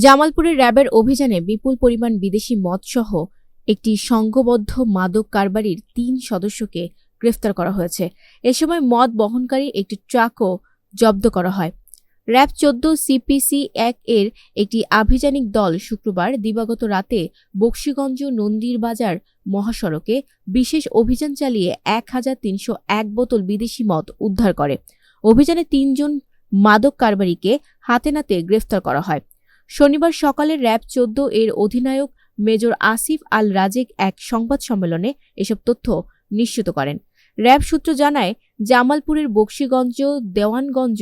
জামালপুরে র্যাবের অভিযানে বিপুল পরিমাণ বিদেশি মদসহ একটি সংঘবদ্ধ মাদক কারবারির ৩ সদস্যকে গ্রেফতার করা হয়েছে। এ সময় মদ বহনকারী একটি ট্রাকও জব্দ করা হয়। র্যাব ১৪ CPC-১ এর একটি আভিযানিক দল শুক্রবার দিবাগত রাতে বকশীগঞ্জ নন্দীরবাজার মহাসড়কে বিশেষ অভিযান চালিয়ে ১,৩০১ বোতল বিদেশি মদ উদ্ধার করে। অভিযানে ৩ জন মাদক কারবারিকে হাতে নাতে গ্রেফতার করা হয়। শনিবার সকালে র্যাব ১৪ এর অধিনায়ক মেজর আসিফ আল রাজেক এক সংবাদ সম্মেলনে এসব তথ্য নিশ্চিত করেন। র্যাব সূত্র জানায়, জামালপুরের বকশীগঞ্জ, দেওয়ানগঞ্জ,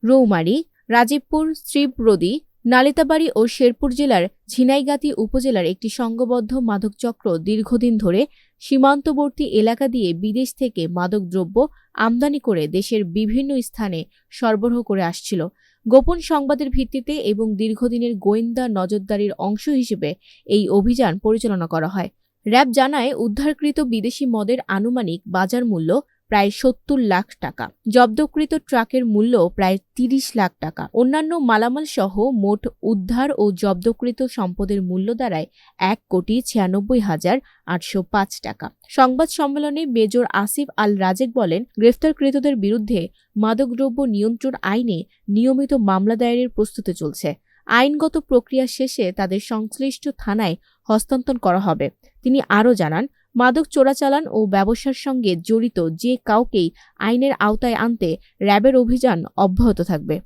রৌমারী, রাজীবপুর, শ্রীবরদী, নালিতাবাড়ী ও শেরপুর জেলার ঝিনাইগাতী উপজেলার একটি সংঘবদ্ধ মাদকচক্র দীর্ঘদিন ধরে সীমান্তবর্তী এলাকা দিয়ে বিদেশ থেকে মাদকদ্রব্য আমদানি করে দেশের বিভিন্ন স্থানে সরবরাহ করে আসছিল। গোপন সংবাদের ভিত্তিতে এবং দীর্ঘদিনের গোয়েন্দা নজরদারির অংশ হিসেবে এই অভিযান পরিচালনা করা হয়। র্যাব জানায়, উদ্ধারকৃত বিদেশি মদের আনুমানিক বাজার মূল্য প্রায় ৭০ লাখ টাকা। জব্দকৃত ট্রাকের মূল্য প্রায় ৩০ লাখ টাকা। অন্যান্য মালামাল সহ মোট উদ্ধার ও জব্দকৃত সম্পদের মূল্য দাঁড়ায় ১,৯৬,৮০৫ টাকা। সংবাদ সম্মেলনে মেজর আসিফ আল রাজেক বলেন, গ্রেফতারকৃতদের বিরুদ্ধে মাদকদ্রব্য নিয়ন্ত্রণ আইনে নিয়মিত মামলা দায়েরের প্রস্তুতি চলছে। আইনগত প্রক্রিয়া শেষে তাদের সংশ্লিষ্ট থানায় হস্তান্তর করা হবে। তিনি আরও জানান, মাদক চোরাচালান ও ব্যবসার সঙ্গে জড়িত যে কাউকেই আইনের আওতায় আনতে র্যাবের অভিযান অব্যাহত থাকবে।